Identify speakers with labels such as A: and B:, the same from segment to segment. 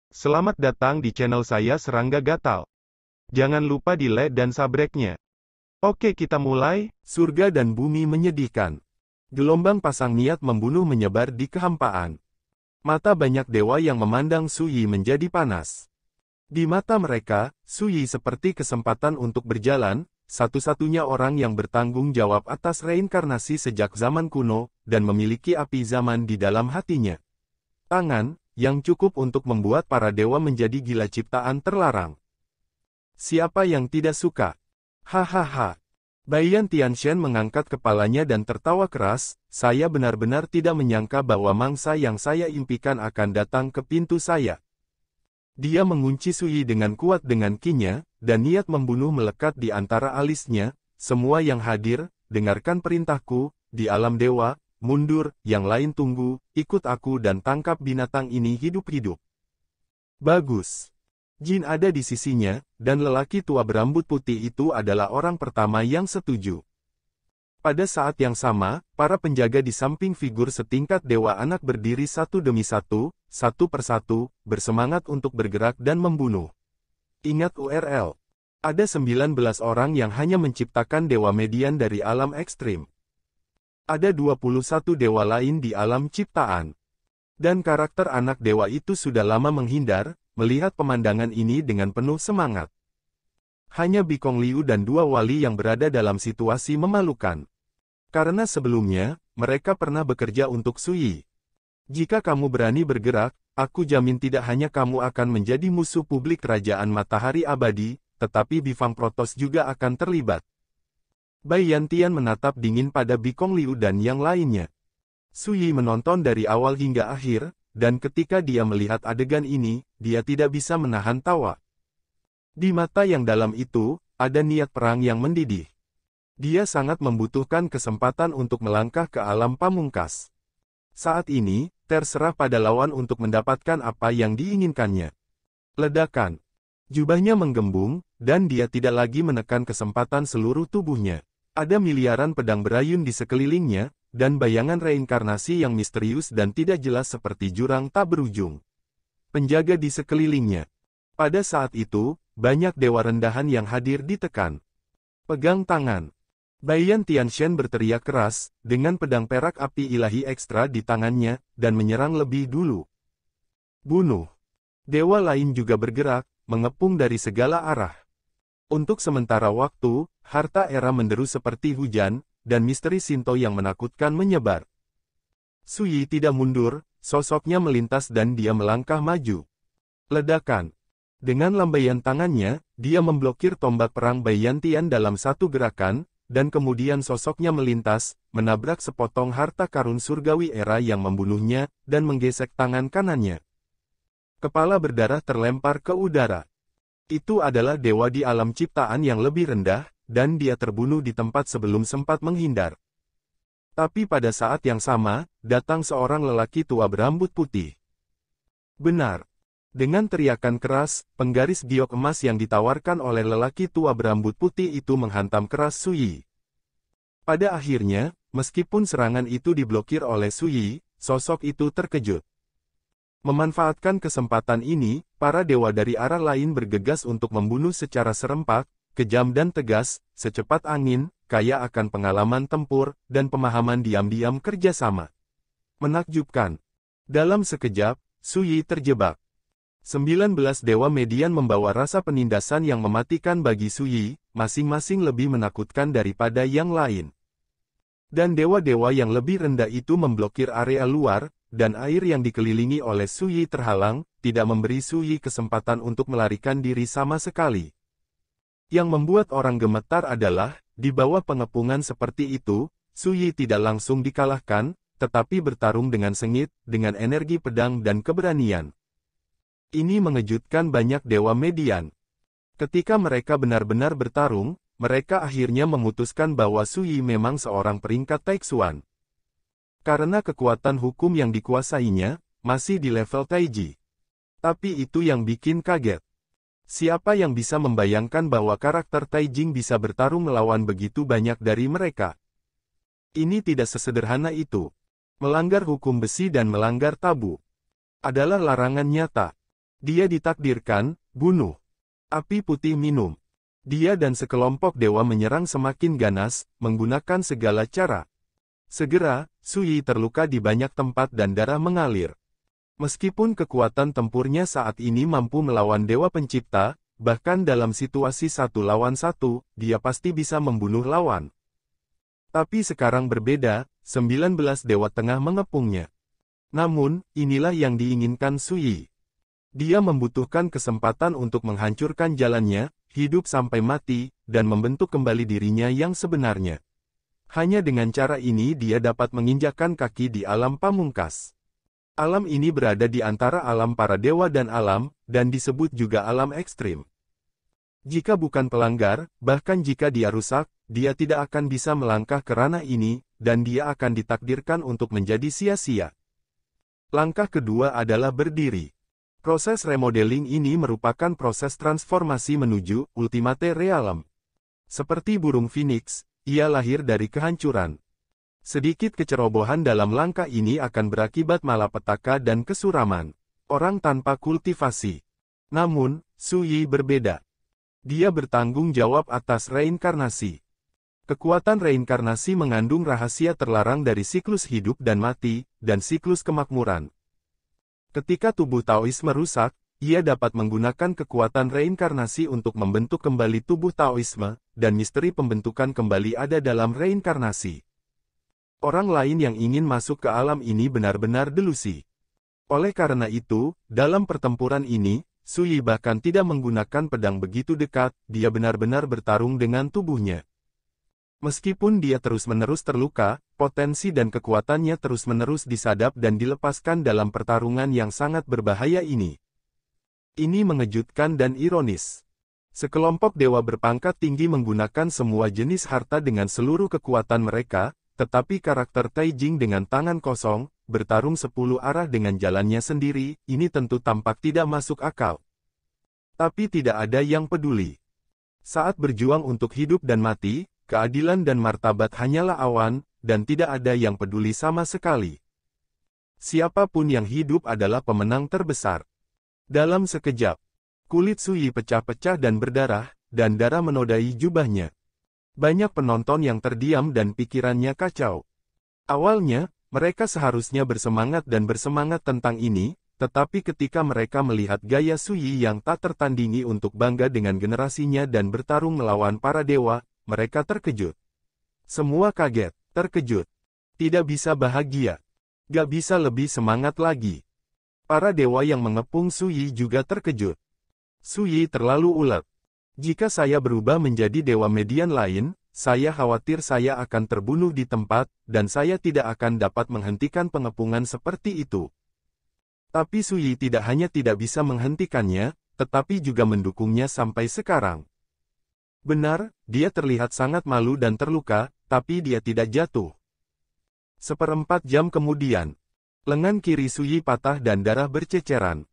A: Selamat datang di channel saya Serangga Gatal. Jangan lupa di like dan subscribe-nya. Oke, kita mulai.
B: Surga dan bumi menyedihkan. Gelombang pasang niat membunuh menyebar di kehampaan. Mata banyak dewa yang memandang Su Yi menjadi panas. Di mata mereka, Su Yi seperti kesempatan untuk berjalan, satu-satunya orang yang bertanggung jawab atas reinkarnasi sejak zaman kuno, dan memiliki api zaman di dalam hatinya. Tangan, yang cukup untuk membuat para dewa menjadi gila ciptaan terlarang. Siapa yang tidak suka? Hahaha. Baiyan Tianshan mengangkat kepalanya dan tertawa keras, saya benar-benar tidak menyangka bahwa mangsa yang saya impikan akan datang ke pintu saya. Dia mengunci Su Yi dengan kuat dengan kinya, dan niat membunuh melekat di antara alisnya. Semua yang hadir, dengarkan perintahku, di alam dewa, mundur, yang lain tunggu, ikut aku dan tangkap binatang ini hidup-hidup. Bagus. Jin ada di sisinya, dan lelaki tua berambut putih itu adalah orang pertama yang setuju. Pada saat yang sama, para penjaga di samping figur setingkat dewa anak berdiri satu demi satu persatu, bersemangat untuk bergerak dan membunuh. Ingat URL. Ada 19 orang yang hanya menciptakan dewa median dari alam ekstrim. Ada 21 dewa lain di alam ciptaan. Dan karakter anak dewa itu sudah lama menghindar, melihat pemandangan ini dengan penuh semangat. Hanya Bikong Liu dan dua wali yang berada dalam situasi memalukan. Karena sebelumnya, mereka pernah bekerja untuk Su Yi. Jika kamu berani bergerak, aku jamin tidak hanya kamu akan menjadi musuh publik kerajaan matahari abadi, tetapi Bifang Protos juga akan terlibat. Bai Yantian menatap dingin pada Bikong Liu dan yang lainnya. Su Yi menonton dari awal hingga akhir, dan ketika dia melihat adegan ini, dia tidak bisa menahan tawa. Di mata yang dalam itu, ada niat perang yang mendidih. Dia sangat membutuhkan kesempatan untuk melangkah ke alam pamungkas. Saat ini, terserah pada lawan untuk mendapatkan apa yang diinginkannya. Ledakan. Jubahnya menggembung, dan dia tidak lagi menekan kesempatan seluruh tubuhnya. Ada miliaran pedang berayun di sekelilingnya, dan bayangan reinkarnasi yang misterius dan tidak jelas seperti jurang tak berujung. Penjaga di sekelilingnya. Pada saat itu, banyak dewa rendahan yang hadir ditekan. Pegang tangan. Baiyan Tianshan berteriak keras, dengan pedang perak api ilahi ekstra di tangannya, dan menyerang lebih dulu. Bunuh. Dewa lain juga bergerak, mengepung dari segala arah. Untuk sementara waktu, harta era menderu seperti hujan, dan misteri Shinto yang menakutkan menyebar. Su Yi tidak mundur, sosoknya melintas dan dia melangkah maju. Ledakan. Dengan lambaian tangannya, dia memblokir tombak perang Bai Yantian dalam satu gerakan, dan kemudian sosoknya melintas, menabrak sepotong harta karun surgawi era yang membunuhnya, dan menggesek tangan kanannya. Kepala berdarah terlempar ke udara. Itu adalah dewa di alam ciptaan yang lebih rendah, dan dia terbunuh di tempat sebelum sempat menghindar. Tapi pada saat yang sama, datang seorang lelaki tua berambut putih. Benar. Dengan teriakan keras, penggaris giok emas yang ditawarkan oleh lelaki tua berambut putih itu menghantam keras Su Yi. Pada akhirnya, meskipun serangan itu diblokir oleh Su Yi, sosok itu terkejut. Memanfaatkan kesempatan ini, para dewa dari arah lain bergegas untuk membunuh secara serempak, kejam dan tegas, secepat angin, kaya akan pengalaman tempur, dan pemahaman diam-diam kerjasama. Menakjubkan. Dalam sekejap, Su Yi terjebak. 19 dewa median membawa rasa penindasan yang mematikan bagi Su Yi, masing-masing lebih menakutkan daripada yang lain. Dan dewa-dewa yang lebih rendah itu memblokir area luar, dan air yang dikelilingi oleh Su Yi terhalang, tidak memberi Su Yi kesempatan untuk melarikan diri sama sekali. Yang membuat orang gemetar adalah, di bawah pengepungan seperti itu, Su Yi tidak langsung dikalahkan, tetapi bertarung dengan sengit, dengan energi pedang dan keberanian. Ini mengejutkan banyak dewa median. Ketika mereka benar-benar bertarung, mereka akhirnya memutuskan bahwa Su Yi memang seorang peringkat Taixuan. Karena kekuatan hukum yang dikuasainya, masih di level Taiji. Tapi itu yang bikin kaget. Siapa yang bisa membayangkan bahwa karakter Taijing bisa bertarung melawan begitu banyak dari mereka? Ini tidak sesederhana itu. Melanggar hukum besi dan melanggar tabu adalah larangan nyata. Dia ditakdirkan, bunuh. Api putih minum. Dia dan sekelompok dewa menyerang semakin ganas, menggunakan segala cara. Segera, Sui terluka di banyak tempat dan darah mengalir. Meskipun kekuatan tempurnya saat ini mampu melawan Dewa Pencipta, bahkan dalam situasi 1 lawan 1, dia pasti bisa membunuh lawan. Tapi sekarang berbeda, 19 Dewa Tengah mengepungnya. Namun, inilah yang diinginkan Sui. Dia membutuhkan kesempatan untuk menghancurkan jalannya, hidup sampai mati, dan membentuk kembali dirinya yang sebenarnya. Hanya dengan cara ini dia dapat menginjakkan kaki di alam pamungkas. Alam ini berada di antara alam para dewa dan disebut juga alam ekstrim. Jika bukan pelanggar, bahkan jika dia rusak, dia tidak akan bisa melangkah ke ranah ini, dan dia akan ditakdirkan untuk menjadi sia-sia. Langkah kedua adalah berdiri. Proses remodeling ini merupakan proses transformasi menuju Ultimate Realm. Seperti burung phoenix, ia lahir dari kehancuran. Sedikit kecerobohan dalam langkah ini akan berakibat malapetaka dan kesuraman. Orang tanpa kultivasi. Namun, Sui berbeda. Dia bertanggung jawab atas reinkarnasi. Kekuatan reinkarnasi mengandung rahasia terlarang dari siklus hidup dan mati, dan siklus kemakmuran. Ketika tubuh Taoisme rusak, ia dapat menggunakan kekuatan reinkarnasi untuk membentuk kembali tubuh Taoisme, dan misteri pembentukan kembali ada dalam reinkarnasi. Orang lain yang ingin masuk ke alam ini benar-benar delusi. Oleh karena itu, dalam pertempuran ini, Sui bahkan tidak menggunakan pedang begitu dekat, dia benar-benar bertarung dengan tubuhnya. Meskipun dia terus-menerus terluka, potensi dan kekuatannya terus-menerus disadap dan dilepaskan dalam pertarungan yang sangat berbahaya ini. Ini mengejutkan dan ironis. Sekelompok dewa berpangkat tinggi menggunakan semua jenis harta dengan seluruh kekuatan mereka, tetapi karakter Taijing dengan tangan kosong, bertarung 10 arah dengan jalannya sendiri, ini tentu tampak tidak masuk akal. Tapi tidak ada yang peduli. Saat berjuang untuk hidup dan mati, keadilan dan martabat hanyalah awan, dan tidak ada yang peduli sama sekali. Siapapun yang hidup adalah pemenang terbesar. Dalam sekejap, kulit Sui pecah-pecah dan berdarah, dan darah menodai jubahnya. Banyak penonton yang terdiam dan pikirannya kacau. Awalnya, mereka seharusnya bersemangat tentang ini, tetapi ketika mereka melihat gaya Sui yang tak tertandingi untuk bangga dengan generasinya dan bertarung melawan para dewa, mereka terkejut. Semua kaget, terkejut. Tidak bisa bahagia. Gak bisa lebih semangat lagi. Para dewa yang mengepung Sui juga terkejut. Sui terlalu ulet. Jika saya berubah menjadi dewa median lain, saya khawatir saya akan terbunuh di tempat, dan saya tidak akan dapat menghentikan pengepungan seperti itu. Tapi Sui tidak hanya tidak bisa menghentikannya, tetapi juga mendukungnya sampai sekarang. Benar, dia terlihat sangat malu dan terluka, tapi dia tidak jatuh. 1/4 jam kemudian, lengan kiri Sui patah dan darah berceceran.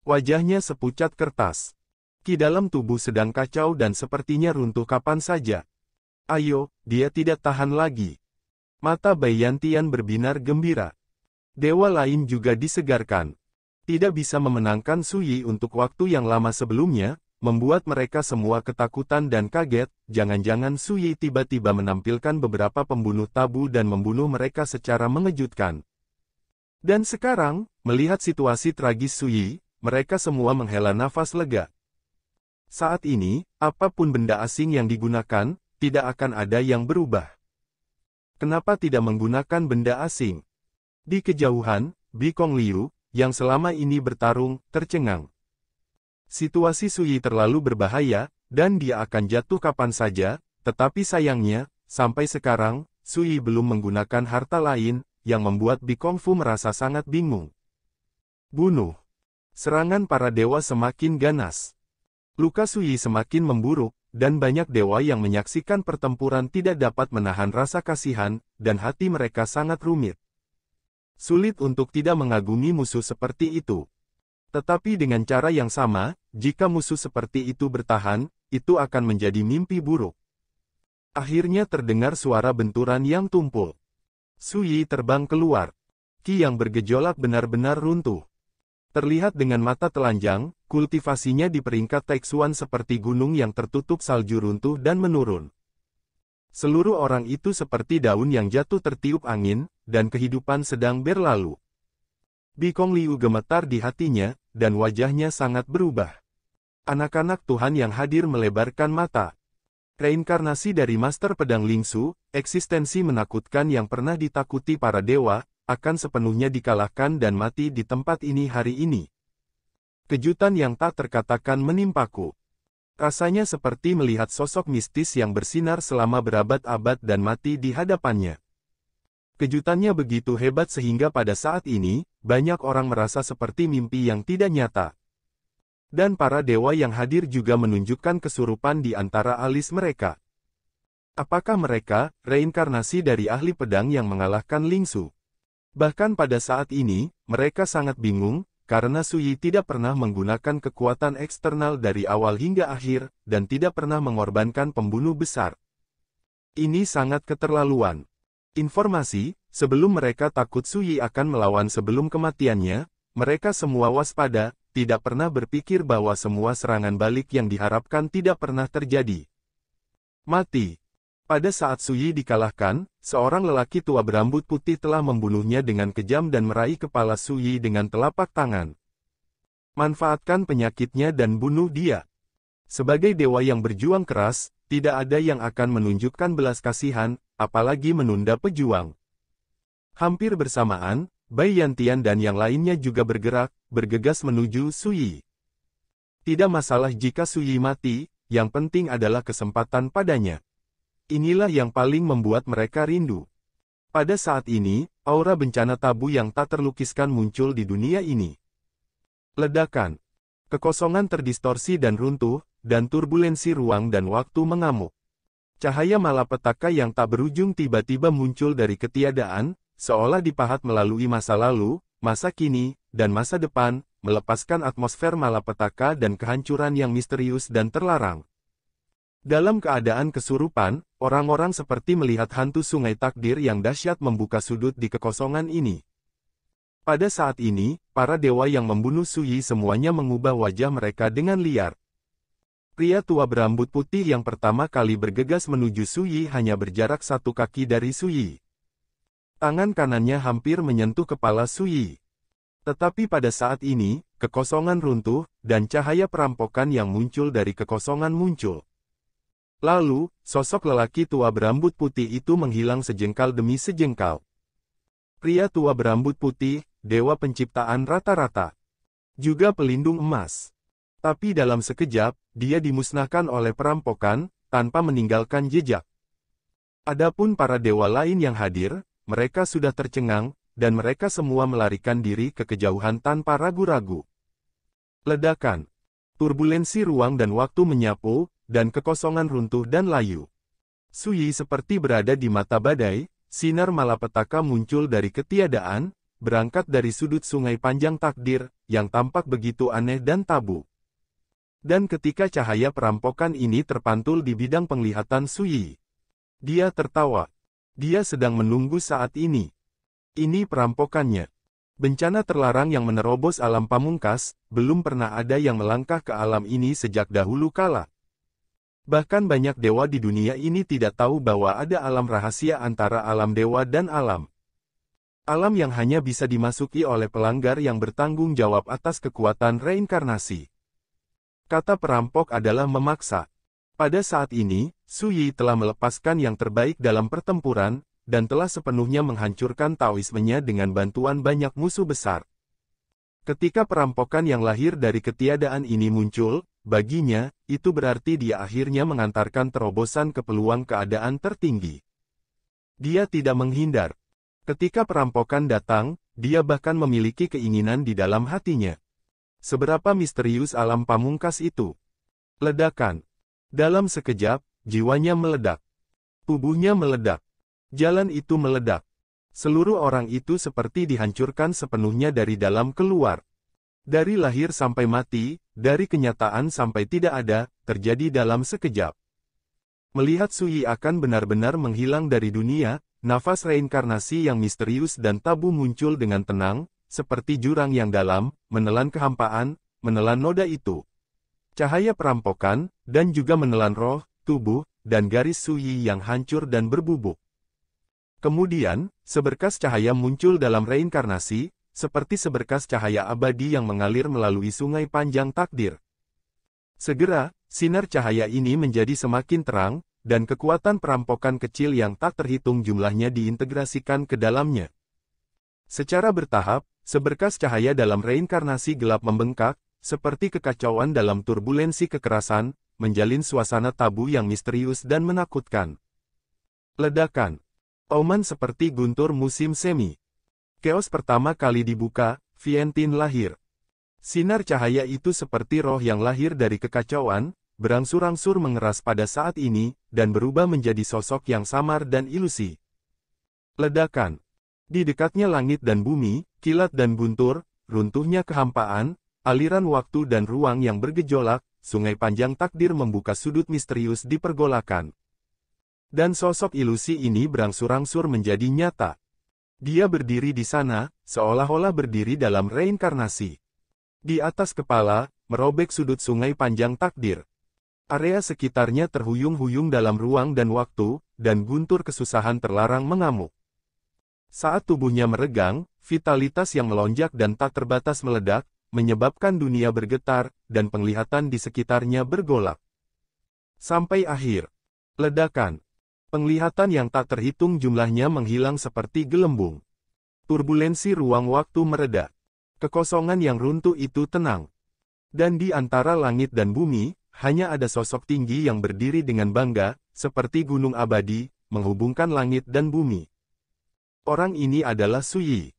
B: Wajahnya sepucat kertas. Ki dalam tubuh sedang kacau dan sepertinya runtuh kapan saja. Ayo, dia tidak tahan lagi. Mata Baiyantian berbinar gembira. Dewa lain juga disegarkan. Tidak bisa memenangkan Sui untuk waktu yang lama sebelumnya, membuat mereka semua ketakutan dan kaget, jangan-jangan Sui tiba-tiba menampilkan beberapa pembunuh tabu dan membunuh mereka secara mengejutkan. Dan sekarang, melihat situasi tragis Sui, mereka semua menghela nafas lega. Saat ini, apapun benda asing yang digunakan, tidak akan ada yang berubah. Kenapa tidak menggunakan benda asing? Di kejauhan, Bikong Liu, yang selama ini bertarung, tercengang. Situasi Sui terlalu berbahaya, dan dia akan jatuh kapan saja, tetapi sayangnya, sampai sekarang, Sui belum menggunakan harta lain, yang membuat Bikong Fu merasa sangat bingung. Bunuh. Serangan para dewa semakin ganas. Luka Sui semakin memburuk, dan banyak dewa yang menyaksikan pertempuran tidak dapat menahan rasa kasihan, dan hati mereka sangat rumit. Sulit untuk tidak mengagumi musuh seperti itu. Tetapi dengan cara yang sama, jika musuh seperti itu bertahan, itu akan menjadi mimpi buruk. Akhirnya terdengar suara benturan yang tumpul. Sui terbang keluar. Ki yang bergejolak benar-benar runtuh. Terlihat dengan mata telanjang, kultivasinya di peringkat Taixuan seperti gunung yang tertutup salju runtuh dan menurun. Seluruh orang itu seperti daun yang jatuh tertiup angin, dan kehidupan sedang berlalu. Bikong Liu gemetar di hatinya, dan wajahnya sangat berubah. Anak-anak Tuhan yang hadir melebarkan mata. Reinkarnasi dari Master Pedang Lingsu, eksistensi menakutkan yang pernah ditakuti para dewa, akan sepenuhnya dikalahkan dan mati di tempat ini hari ini. Kejutan yang tak terkatakan menimpaku. Rasanya seperti melihat sosok mistis yang bersinar selama berabad-abad dan mati di hadapannya. Kejutannya begitu hebat sehingga pada saat ini, banyak orang merasa seperti mimpi yang tidak nyata. Dan para dewa yang hadir juga menunjukkan kesurupan di antara alis mereka. Apakah mereka, reinkarnasi dari ahli pedang yang mengalahkan Lingsu? Bahkan pada saat ini, mereka sangat bingung, karena Suyi tidak pernah menggunakan kekuatan eksternal dari awal hingga akhir, dan tidak pernah mengorbankan pembunuh besar. Ini sangat keterlaluan. Informasi, sebelum mereka takut Suyi akan melawan sebelum kematiannya, mereka semua waspada, tidak pernah berpikir bahwa semua serangan balik yang diharapkan tidak pernah terjadi. Mati. Pada saat Suyi dikalahkan, seorang lelaki tua berambut putih telah membunuhnya dengan kejam dan meraih kepala Suyi dengan telapak tangan. Manfaatkan penyakitnya dan bunuh dia. Sebagai dewa yang berjuang keras, tidak ada yang akan menunjukkan belas kasihan, apalagi menunda pejuang. Hampir bersamaan, Bai Yantian dan yang lainnya juga bergegas menuju Suyi. Tidak masalah jika Suyi mati, yang penting adalah kesempatan padanya. Inilah yang paling membuat mereka rindu. Pada saat ini, aura bencana tabu yang tak terlukiskan muncul di dunia ini. Ledakan. Kekosongan terdistorsi dan runtuh, dan turbulensi ruang dan waktu mengamuk. Cahaya malapetaka yang tak berujung tiba-tiba muncul dari ketiadaan, seolah dipahat melalui masa lalu, masa kini, dan masa depan, melepaskan atmosfer malapetaka dan kehancuran yang misterius dan terlarang. Dalam keadaan kesurupan, orang-orang seperti melihat hantu sungai takdir yang dahsyat membuka sudut di kekosongan ini. Pada saat ini, para dewa yang membunuh Suyi semuanya mengubah wajah mereka dengan liar. Pria tua berambut putih yang pertama kali bergegas menuju Suyi hanya berjarak 1 kaki dari Suyi. Tangan kanannya hampir menyentuh kepala Suyi. Tetapi pada saat ini, kekosongan runtuh, dan cahaya perampokan yang muncul dari kekosongan muncul. Lalu, sosok lelaki tua berambut putih itu menghilang sejengkal demi sejengkal. Pria tua berambut putih, dewa penciptaan rata-rata. Juga pelindung emas. Tapi dalam sekejap, dia dimusnahkan oleh perampokan, tanpa meninggalkan jejak. Adapun para dewa lain yang hadir, mereka sudah tercengang, dan mereka semua melarikan diri ke kejauhan tanpa ragu-ragu. Ledakan. Turbulensi ruang dan waktu menyapu, dan kekosongan runtuh dan layu. Suyi seperti berada di mata badai, sinar malapetaka muncul dari ketiadaan, berangkat dari sudut sungai panjang takdir, yang tampak begitu aneh dan tabu. Dan ketika cahaya perampokan ini terpantul di bidang penglihatan Suyi, dia tertawa. Dia sedang menunggu saat ini. Ini perampokannya. Bencana terlarang yang menerobos alam pamungkas, belum pernah ada yang melangkah ke alam ini sejak dahulu kala. Bahkan banyak dewa di dunia ini tidak tahu bahwa ada alam rahasia antara alam dewa dan alam. Alam yang hanya bisa dimasuki oleh pelanggar yang bertanggung jawab atas kekuatan reinkarnasi. Kata perampok adalah memaksa. Pada saat ini, Suyi telah melepaskan yang terbaik dalam pertempuran, dan telah sepenuhnya menghancurkan Taoismenya dengan bantuan banyak musuh besar. Ketika perampokan yang lahir dari ketiadaan ini muncul, baginya, itu berarti dia akhirnya mengantarkan terobosan ke peluang keadaan tertinggi. Dia tidak menghindar. Ketika perampokan datang, dia bahkan memiliki keinginan di dalam hatinya. Seberapa misterius alam pamungkas itu? Ledakan. Dalam sekejap, jiwanya meledak. Tubuhnya meledak. Jalan itu meledak. Seluruh orang itu seperti dihancurkan sepenuhnya dari dalam keluar. Dari lahir sampai mati, dari kenyataan sampai tidak ada, terjadi dalam sekejap. Melihat Suyi akan benar-benar menghilang dari dunia, nafas reinkarnasi yang misterius dan tabu muncul dengan tenang, seperti jurang yang dalam, menelan kehampaan, menelan noda itu. Cahaya perampokan, dan juga menelan roh, tubuh, dan garis Suyi yang hancur dan berbubuk. Kemudian, seberkas cahaya muncul dalam reinkarnasi, seperti seberkas cahaya abadi yang mengalir melalui sungai panjang takdir. Segera, sinar cahaya ini menjadi semakin terang, dan kekuatan perampokan kecil yang tak terhitung jumlahnya diintegrasikan ke dalamnya. Secara bertahap, seberkas cahaya dalam reinkarnasi gelap membengkak, seperti kekacauan dalam turbulensi kekerasan, menjalin suasana tabu yang misterius dan menakutkan. Ledakan. Auman seperti guntur musim semi. Chaos pertama kali dibuka, Vientine lahir. Sinar cahaya itu seperti roh yang lahir dari kekacauan, berangsur-angsur mengeras pada saat ini, dan berubah menjadi sosok yang samar dan ilusi. Ledakan. Di dekatnya langit dan bumi, kilat dan guntur, runtuhnya kehampaan, aliran waktu dan ruang yang bergejolak, sungai panjang takdir membuka sudut misterius di pergolakan. Dan sosok ilusi ini berangsur-angsur menjadi nyata. Dia berdiri di sana, seolah-olah berdiri dalam reinkarnasi. Di atas kepala, merobek sudut sungai panjang takdir. Area sekitarnya terhuyung-huyung dalam ruang dan waktu, dan guntur kesusahan terlarang mengamuk. Saat tubuhnya meregang, vitalitas yang melonjak dan tak terbatas meledak, menyebabkan dunia bergetar, dan penglihatan di sekitarnya bergolak. Sampai akhir. Ledakan. Penglihatan yang tak terhitung jumlahnya menghilang seperti gelembung. Turbulensi ruang waktu mereda. Kekosongan yang runtuh itu tenang. Dan di antara langit dan bumi, hanya ada sosok tinggi yang berdiri dengan bangga, seperti gunung abadi, menghubungkan langit dan bumi. Orang ini adalah Suyi.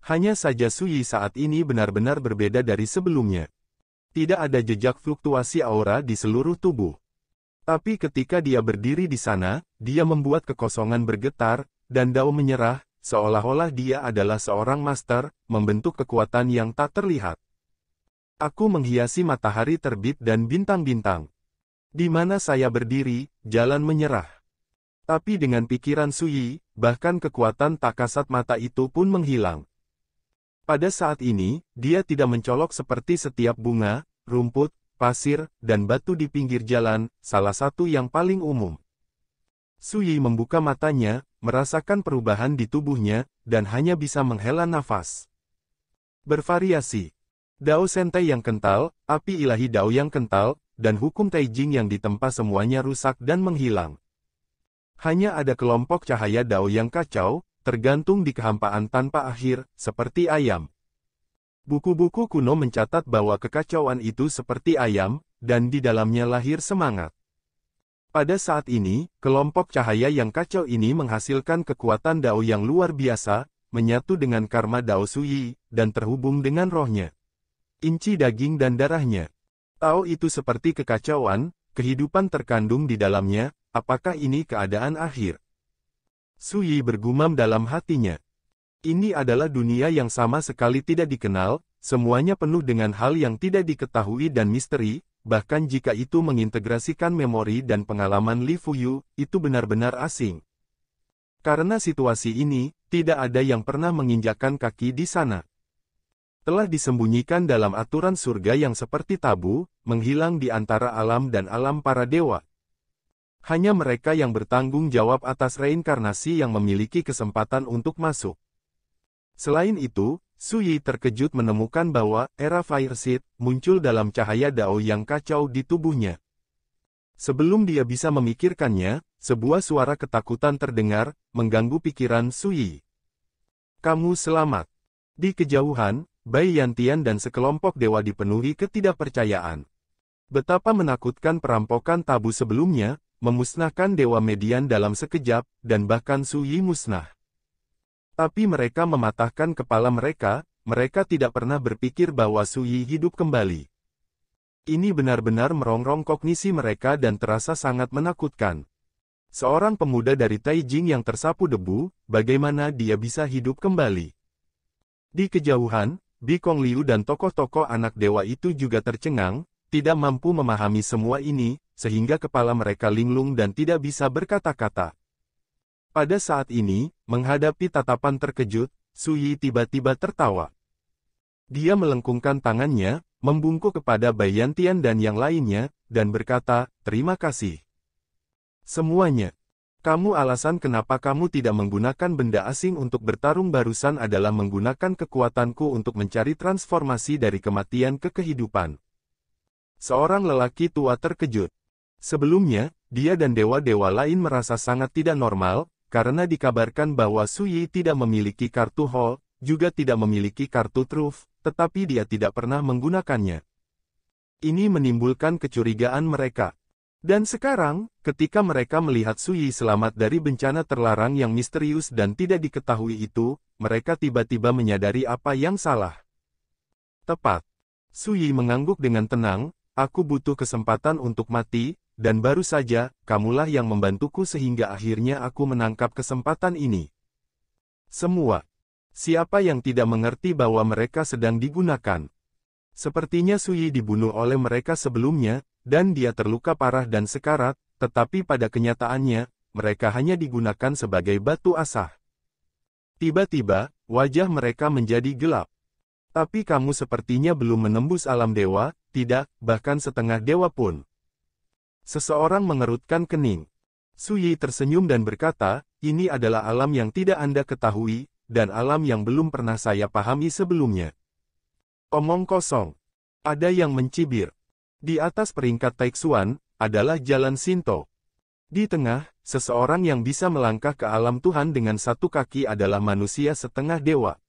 B: Hanya saja Suyi saat ini benar-benar berbeda dari sebelumnya. Tidak ada jejak fluktuasi aura di seluruh tubuh. Tapi ketika dia berdiri di sana, dia membuat kekosongan bergetar, dan Dao menyerah, seolah-olah dia adalah seorang master, membentuk kekuatan yang tak terlihat. Aku menghiasi matahari terbit dan bintang-bintang. Di mana saya berdiri, jalan menyerah. Tapi dengan pikiran Suyi, bahkan kekuatan tak kasat mata itu pun menghilang. Pada saat ini, dia tidak mencolok seperti setiap bunga, rumput, pasir, dan batu di pinggir jalan, salah satu yang paling umum. Suyi membuka matanya, merasakan perubahan di tubuhnya, dan hanya bisa menghela nafas. Bervariasi. Dao Sentai yang kental, api ilahi Dao yang kental, dan hukum Taijing yang ditempa semuanya rusak dan menghilang. Hanya ada kelompok cahaya Dao yang kacau, tergantung di kehampaan tanpa akhir, seperti ayam. Buku-buku kuno mencatat bahwa kekacauan itu seperti ayam, dan di dalamnya lahir semangat. Pada saat ini, kelompok cahaya yang kacau ini menghasilkan kekuatan Dao yang luar biasa, menyatu dengan karma Dao Suyi, dan terhubung dengan rohnya. Inci daging dan darahnya. Tao itu seperti kekacauan, kehidupan terkandung di dalamnya, apakah ini keadaan akhir? Suyi bergumam dalam hatinya. Ini adalah dunia yang sama sekali tidak dikenal, semuanya penuh dengan hal yang tidak diketahui dan misteri, bahkan jika itu mengintegrasikan memori dan pengalaman Li Fuyu, itu benar-benar asing. Karena situasi ini, tidak ada yang pernah menginjakkan kaki di sana. Telah disembunyikan dalam aturan surga yang seperti tabu, menghilang di antara alam dan alam para dewa. Hanya mereka yang bertanggung jawab atas reinkarnasi yang memiliki kesempatan untuk masuk. Selain itu, Suyi terkejut menemukan bahwa era Fire Seed muncul dalam cahaya Dao yang kacau di tubuhnya. Sebelum dia bisa memikirkannya, sebuah suara ketakutan terdengar, mengganggu pikiran Suyi. Kamu selamat. Di kejauhan, Bai Yantian dan sekelompok dewa dipenuhi ketidakpercayaan. Betapa menakutkan perampokan tabu sebelumnya, memusnahkan Dewa Median dalam sekejap, dan bahkan Suyi musnah. Tapi mereka mematahkan kepala mereka tidak pernah berpikir bahwa Suyi hidup kembali. Ini benar-benar merongrong kognisi mereka dan terasa sangat menakutkan. Seorang pemuda dari Taijing yang tersapu debu, bagaimana dia bisa hidup kembali? Di kejauhan, Bi Kong Liu dan tokoh-tokoh anak dewa itu juga tercengang, tidak mampu memahami semua ini, sehingga kepala mereka linglung dan tidak bisa berkata-kata. Pada saat ini, menghadapi tatapan terkejut, Suyi tiba-tiba tertawa. Dia melengkungkan tangannya, membungkuk kepada Bai Yantian dan yang lainnya, dan berkata, "Terima kasih. Semuanya. Kamu alasan kenapa kamu tidak menggunakan benda asing untuk bertarung barusan adalah menggunakan kekuatanku untuk mencari transformasi dari kematian ke kehidupan." Seorang lelaki tua terkejut. Sebelumnya, dia dan dewa-dewa lain merasa sangat tidak normal, karena dikabarkan bahwa Su Yi tidak memiliki kartu Hall, juga tidak memiliki kartu Truth, tetapi dia tidak pernah menggunakannya. Ini menimbulkan kecurigaan mereka. Dan sekarang, ketika mereka melihat Su Yi selamat dari bencana terlarang yang misterius dan tidak diketahui itu, mereka tiba-tiba menyadari apa yang salah. Tepat. Su Yi mengangguk dengan tenang, "Aku butuh kesempatan untuk mati, dan baru saja, kamulah yang membantuku sehingga akhirnya aku menangkap kesempatan ini." Semua. Siapa yang tidak mengerti bahwa mereka sedang digunakan? Sepertinya Su Yi dibunuh oleh mereka sebelumnya, dan dia terluka parah dan sekarat, tetapi pada kenyataannya, mereka hanya digunakan sebagai batu asah. Tiba-tiba, wajah mereka menjadi gelap. "Tapi kamu sepertinya belum menembus alam dewa, tidak, bahkan setengah dewa pun." Seseorang mengerutkan kening. Su Yi tersenyum dan berkata, "Ini adalah alam yang tidak Anda ketahui, dan alam yang belum pernah saya pahami sebelumnya." Omong kosong. Ada yang mencibir. Di atas peringkat Taixuan, adalah jalan Shinto. Di tengah, seseorang yang bisa melangkah ke alam Tuhan dengan satu kaki adalah manusia setengah dewa.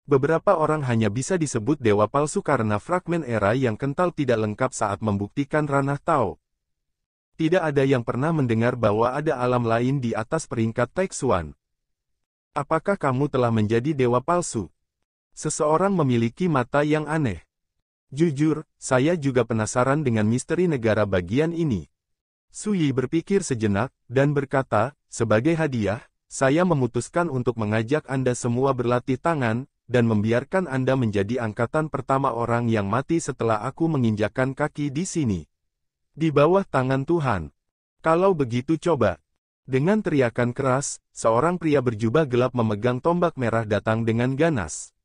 B: Beberapa orang hanya bisa disebut dewa palsu karena fragmen era yang kental tidak lengkap saat membuktikan ranah Tao. Tidak ada yang pernah mendengar bahwa ada alam lain di atas peringkat Taixuan. Apakah kamu telah menjadi dewa palsu? Seseorang memiliki mata yang aneh. Jujur, saya juga penasaran dengan misteri negara bagian ini. Su Yi berpikir sejenak, dan berkata, "Sebagai hadiah, saya memutuskan untuk mengajak Anda semua berlatih tangan, dan membiarkan Anda menjadi angkatan pertama orang yang mati setelah aku menginjakkan kaki di sini. Di bawah tangan Tuhan. Kalau begitu coba." Dengan teriakan keras, seorang pria berjubah gelap memegang tombak merah datang dengan ganas.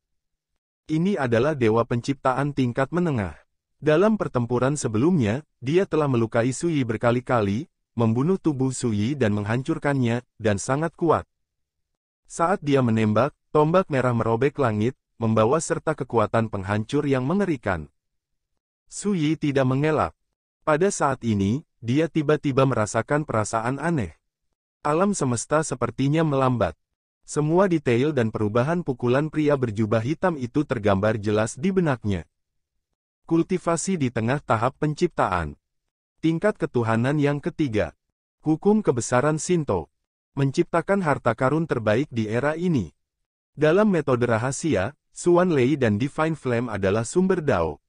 B: Ini adalah dewa penciptaan tingkat menengah. Dalam pertempuran sebelumnya, dia telah melukai Su Yi berkali-kali, membunuh tubuh Su Yi dan menghancurkannya, dan sangat kuat. Saat dia menembak, tombak merah merobek langit, membawa serta kekuatan penghancur yang mengerikan. Su Yi tidak mengelak. Pada saat ini, dia tiba-tiba merasakan perasaan aneh. Alam semesta sepertinya melambat. Semua detail dan perubahan pukulan pria berjubah hitam itu tergambar jelas di benaknya. Kultivasi di tengah tahap penciptaan. Tingkat ketuhanan yang ketiga. Hukum kebesaran Shinto. Menciptakan harta karun terbaik di era ini. Dalam metode rahasia, Xuan Lei dan Divine Flame adalah sumber Dao.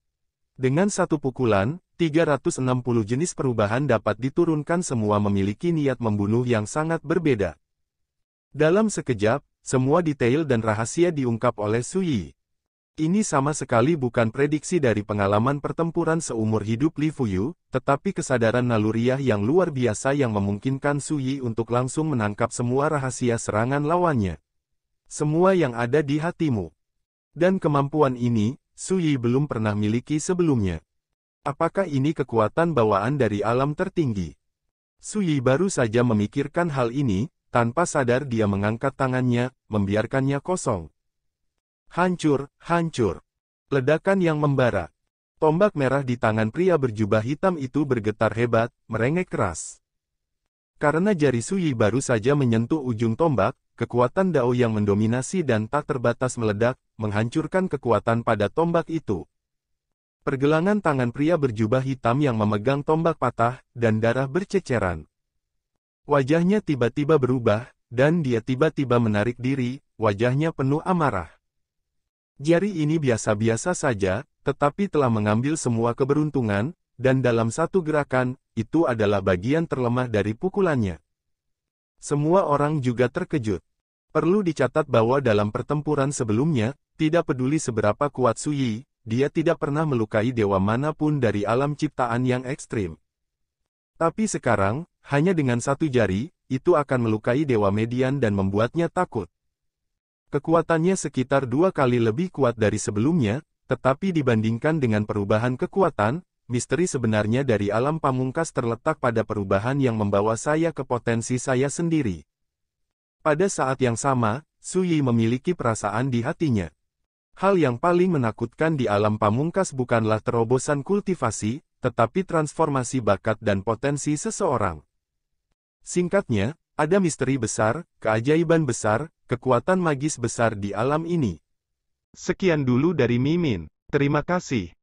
B: Dengan satu pukulan, 360 jenis perubahan dapat diturunkan, semua memiliki niat membunuh yang sangat berbeda. Dalam sekejap, semua detail dan rahasia diungkap oleh Su Yi. Ini sama sekali bukan prediksi dari pengalaman pertempuran seumur hidup Li Fuyu, tetapi kesadaran naluriah yang luar biasa yang memungkinkan Su Yi untuk langsung menangkap semua rahasia serangan lawannya. Semua yang ada di hatimu. Dan kemampuan ini, Su Yi belum pernah miliki sebelumnya. Apakah ini kekuatan bawaan dari alam tertinggi? Su Yi baru saja memikirkan hal ini, tanpa sadar dia mengangkat tangannya, membiarkannya kosong. Hancur, hancur. Ledakan yang membara. Tombak merah di tangan pria berjubah hitam itu bergetar hebat, merengek keras. Karena jari Su Yi baru saja menyentuh ujung tombak, kekuatan Dao yang mendominasi dan tak terbatas meledak, menghancurkan kekuatan pada tombak itu. Pergelangan tangan pria berjubah hitam yang memegang tombak patah, dan darah berceceran. Wajahnya tiba-tiba berubah, dan dia tiba-tiba menarik diri, wajahnya penuh amarah. Jari ini biasa-biasa saja, tetapi telah mengambil semua keberuntungan, dan dalam satu gerakan, itu adalah bagian terlemah dari pukulannya. Semua orang juga terkejut. Perlu dicatat bahwa dalam pertempuran sebelumnya, tidak peduli seberapa kuat Su Yi, dia tidak pernah melukai dewa manapun dari alam ciptaan yang ekstrim. Tapi sekarang, hanya dengan satu jari, itu akan melukai dewa median dan membuatnya takut. Kekuatannya sekitar 2 kali lebih kuat dari sebelumnya, tetapi dibandingkan dengan perubahan kekuatan, misteri sebenarnya dari alam pamungkas terletak pada perubahan yang membawa saya ke potensi saya sendiri. Pada saat yang sama, Su Yi memiliki perasaan di hatinya. Hal yang paling menakutkan di alam pamungkas bukanlah terobosan kultivasi, tetapi transformasi bakat dan potensi seseorang. Singkatnya, ada misteri besar, keajaiban besar, kekuatan magis besar di alam ini.
A: Sekian dulu dari Mimin. Terima kasih.